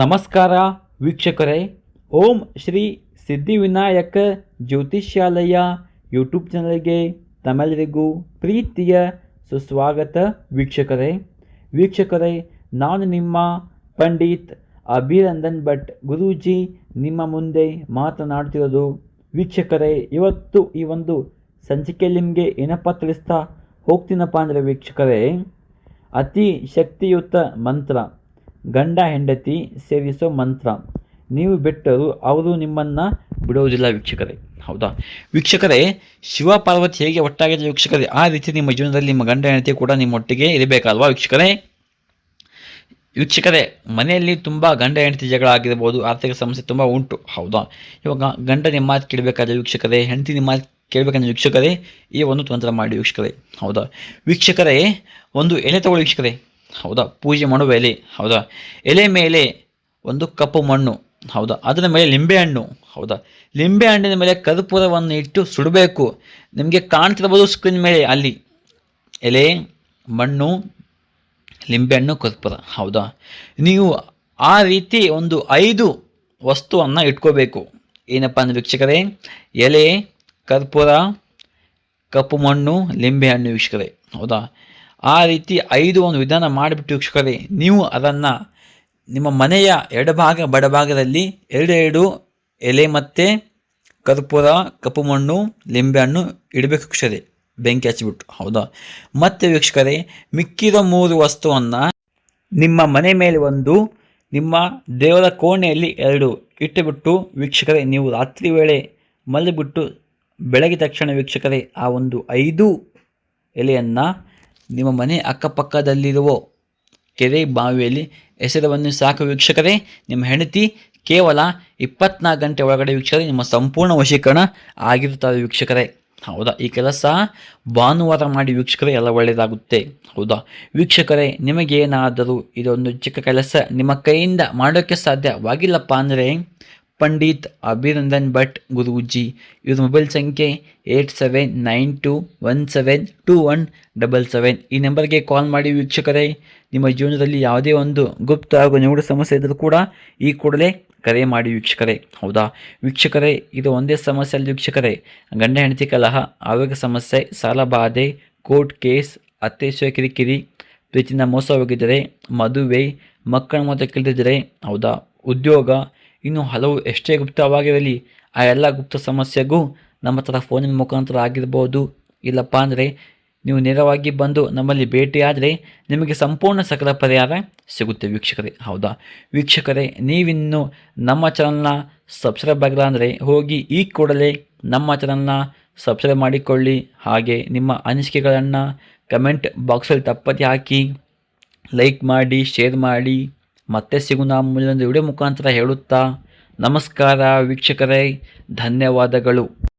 ನಮಸ್ಕಾರ ವೀಕ್ಷಕರೇ. ಓಂ ಶ್ರೀ ಸಿದ್ಧಿವಿನಾಯಕ ಜ್ಯೋತಿಷ್ಯಾಲಯ ಯೂಟ್ಯೂಬ್ ಚಾನಲ್ಗೆ ತಮ್ಮೆಲ್ಲರಿಗೂ ಪ್ರೀತಿಯ ಸುಸ್ವಾಗತ. ವೀಕ್ಷಕರೇ, ನಾನು ನಿಮ್ಮ ಪಂಡಿತ್ ಅಭಿನಂದನ್ ಭಟ್ ಗುರೂಜಿ ನಿಮ್ಮ ಮುಂದೆ ಮಾತನಾಡ್ತಿರೋದು. ವೀಕ್ಷಕರೇ, ಇವತ್ತು ಈ ಒಂದು ಸಂಚಿಕೆಯಲ್ಲಿ ನಿಮಗೆ ಏನಪ್ಪ ತಿಳಿಸ್ತಾ ಹೋಗ್ತೀನಪ್ಪ ಅಂದರೆ ವೀಕ್ಷಕರೇ, ಅತಿ ಶಕ್ತಿಯುತ ಮಂತ್ರ, ಗಂಡ ಹೆಂಡತಿ ಸೇರಿಸೋ ಮಂತ್ರ. ನೀವು ಬಿಟ್ಟರು ಅವರು ನಿಮ್ಮನ್ನು ಬಿಡೋದಿಲ್ಲ ವೀಕ್ಷಕರೇ. ಹೌದಾ ವೀಕ್ಷಕರೇ, ಶಿವ ಪಾರ್ವತಿ ಹೇಗೆ ಒಟ್ಟಾಗಿದೆ ವೀಕ್ಷಕರೇ, ಆ ರೀತಿ ನಿಮ್ಮ ಜೀವನದಲ್ಲಿ ನಿಮ್ಮ ಗಂಡ ಹೆಂಡತಿ ಕೂಡ ನಿಮ್ಮೊಟ್ಟಿಗೆ ಇರಬೇಕಲ್ವಾ ವೀಕ್ಷಕರೇ. ಮನೆಯಲ್ಲಿ ತುಂಬ ಗಂಡ ಹೆಂಡತಿ ಜಗಳ ಆಗಿರ್ಬೋದು, ಆರ್ಥಿಕ ಸಮಸ್ಯೆ ತುಂಬ ಉಂಟು. ಹೌದಾ, ಇವಾಗ ಗಂಡ ನಿಮ್ಮ ಮಾತು ಕೇಳಬೇಕಾದ್ರೆ ವೀಕ್ಷಕರೇ, ಹೆಂಡತಿ ನಿಮ್ಮ ಮಾತು ಕೇಳಬೇಕಂದ್ರೆ ವೀಕ್ಷಕರೇ, ಈ ಒಂದು ತಂತ್ರ ಮಾಡಿ ವೀಕ್ಷಕರೇ. ಹೌದಾ ವೀಕ್ಷಕರೇ, ಒಂದು ಎಲೆ ತಗೊಳ್ಳಿ ವೀಕ್ಷಕರೇ. ಹೌದಾ, ಪೂಜೆ ಮಾಡುವ ಎಲೆ. ಹೌದಾ, ಎಲೆ ಮೇಲೆ ಒಂದು ಕಪ್ಪು ಮಣ್ಣು. ಹೌದಾ, ಅದರ ಮೇಲೆ ಲಿಂಬೆಹಣ್ಣು. ಹೌದಾ, ಲಿಂಬೆ ಹಣ್ಣಿನ ಮೇಲೆ ಕರ್ಪೂರವನ್ನು ಇಟ್ಟು ಸುಡಬೇಕು. ನಿಮಗೆ ಕಾಣ್ತಿರ್ಬೋದು ಸ್ಕ್ರೀನ್ ಮೇಲೆ, ಅಲ್ಲಿ ಎಲೆ, ಮಣ್ಣು, ಲಿಂಬೆಹಣ್ಣು, ಕರ್ಪೂರ. ಹೌದಾ, ನೀವು ಆ ರೀತಿ ಒಂದು 5 ವಸ್ತುವನ್ನು ಇಟ್ಕೋಬೇಕು. ಏನಪ್ಪ ಅಂದರೆ ವೀಕ್ಷಕರೇ, ಎಲೆ, ಕರ್ಪೂರ, ಕಪ್ಪು ಮಣ್ಣು, ಲಿಂಬೆಹಣ್ಣು ವೀಕ್ಷಕರೇ. ಹೌದಾ, ಆ ರೀತಿ 5 ಒಂದು ವಿಧಾನ ಮಾಡಿಬಿಟ್ಟು ವೀಕ್ಷಕರೇ, ನೀವು ಅದನ್ನು ನಿಮ್ಮ ಮನೆಯ ಎಡಭಾಗ ಬಡಭಾಗದಲ್ಲಿ 2 ಎಲೆ ಮತ್ತು ಕರ್ಪೂರ, ಕಪ್ಪು ಮಣ್ಣು, ಲಿಂಬೆಹಣ್ಣು ಇಡಬೇಕು ವೀಕ್ಷಕರೇ, ಬೆಂಕಿ ಹಚ್ಚಿಬಿಟ್ಟು. ಹೌದಾ, ಮತ್ತು ವೀಕ್ಷಕರೇ, ಮಿಕ್ಕಿದ 3 ವಸ್ತುವನ್ನು ನಿಮ್ಮ ಮನೆ ಮೇಲೆ 1, ನಿಮ್ಮ ದೇವರ ಕೋಣೆಯಲ್ಲಿ 2 ಇಟ್ಟುಬಿಟ್ಟು ವೀಕ್ಷಕರೇ, ನೀವು ರಾತ್ರಿ ವೇಳೆ ಮಲಗಿಬಿಟ್ಟು ಬೆಳಗ್ಗೆ ತಕ್ಷಣ ವೀಕ್ಷಕರೇ, ಆ ಒಂದು 5 ಎಲೆಯನ್ನು ನಿಮ್ಮ ಮನೆ ಅಕ್ಕಪಕ್ಕದಲ್ಲಿರುವ ಕೆರೆ, ಬಾವಿಯಲ್ಲಿ ಎಸೆದವನ್ನು ಸಾಕು ವೀಕ್ಷಕರೇ. ನಿಮ್ಮ ಹೆಂಡತಿ ಕೇವಲ 24 ಗಂಟೆ ಒಳಗಡೆ ವೀಕ್ಷಕರೇ ನಿಮ್ಮ ಸಂಪೂರ್ಣ ವಶೀಕರಣ ಆಗಿರುತ್ತದೆ ವೀಕ್ಷಕರೇ. ಹೌದಾ, ಈ ಕೆಲಸ ಭಾನುವಾರ ಮಾಡಿ ವೀಕ್ಷಕರೇ, ಎಲ್ಲ ಒಳ್ಳೆಯದಾಗುತ್ತೆ. ಹೌದಾ ವೀಕ್ಷಕರೇ, ನಿಮಗೇನಾದರೂ ಇದೊಂದು ಚಿಕ್ಕ ಕೆಲಸ ನಿಮ್ಮ ಕೈಯಿಂದ ಮಾಡೋಕ್ಕೆ ಸಾಧ್ಯವಾಗಿಲ್ಲಪ್ಪ ಅಂದರೆ ಪಂಡಿತ್ ಅಭಿನಂದನ್ ಭಟ್ ಗುರೂಜಿ ಇವ್ರ ಮೊಬೈಲ್ ಸಂಖ್ಯೆ 8792172177. ಈ ನಂಬರ್ಗೆ ಕಾಲ್ ಮಾಡಿ ವೀಕ್ಷಕರೇ. ನಿಮ್ಮ ಜೀವನದಲ್ಲಿ ಯಾವುದೇ ಒಂದು ಗುಪ್ತ ಹಾಗೂ ನಿಗೂಢ ಸಮಸ್ಯೆ ಇದ್ದರೂ ಕೂಡ ಈ ಕೂಡಲೇ ಕರೆ ಮಾಡಿ ವೀಕ್ಷಕರೇ. ಹೌದಾ ವೀಕ್ಷಕರೇ, ಇದು ಒಂದೇ ಸಮಸ್ಯೆ ಅಲ್ಲ ವೀಕ್ಷಕರೇ, ಗಂಡ ಹೆಂಡತಿ ಕಲಹ, ಆರೋಗ್ಯ ಸಮಸ್ಯೆ, ಸಾಲ ಬಾಧೆ, ಕೋರ್ಟ್ ಕೇಸ್, ಅತ್ಯಾಚಾರ ಕಿರಿಕಿರಿ, ಪ್ರೀತಿಯಿಂದ ಮೋಸ ಹೋಗಿದ್ದರೆ, ಮದುವೆ, ಮಕ್ಕಳ ಮಾತು ಕೇಳಿದರೆ, ಹೌದಾ ಉದ್ಯೋಗ, ಇನ್ನು ಹಲವು ಎಷ್ಟೇ ಗುಪ್ತವಾಗಿರಲಿ ಆ ಎಲ್ಲ ಗುಪ್ತ ಸಮಸ್ಯೆಗೂ ನಮ್ಮ ಹತ್ರ ಫೋನಿನ ಮುಖಾಂತರ ಆಗಿರ್ಬೋದು, ಇಲ್ಲಪ್ಪ ಅಂದರೆ ನೀವು ನೇರವಾಗಿ ಬಂದು ನಮ್ಮಲ್ಲಿ ಭೇಟಿಯಾದರೆ ನಿಮಗೆ ಸಂಪೂರ್ಣ ಸಕಲ ಪರಿಹಾರ ಸಿಗುತ್ತೆ ವೀಕ್ಷಕರೇ. ಹೌದಾ ವೀಕ್ಷಕರೇ, ನೀವಿನ್ನು ನಮ್ಮ ಚಾನಲ್ನ ಸಬ್ಸ್ಕ್ರೈಬ್ ಆಗಿಲ್ಲ ಅಂದರೆ ಹೋಗಿ ಈ ಕೂಡಲೇ ನಮ್ಮ ಚಾನಲ್ನ ಸಬ್ಸ್ಕ್ರೈಬ್ ಮಾಡಿಕೊಳ್ಳಿ. ಹಾಗೆ ನಿಮ್ಮ ಅನಿಸಿಕೆಗಳನ್ನು ಕಮೆಂಟ್ ಬಾಕ್ಸಲ್ಲಿ ತಪ್ಪದೆ ಹಾಕಿ, ಲೈಕ್ ಮಾಡಿ, ಶೇರ್ ಮಾಡಿ. ಮತ್ತೆ ಸಿಗೋಣ ಮುಂದಿನ ವಿಡಿಯೋ ಮುಖಾಂತರ ಹೇಳುತ್ತಾ ನಮಸ್ಕಾರ ವೀಕ್ಷಕರೇ, ಧನ್ಯವಾದಗಳು.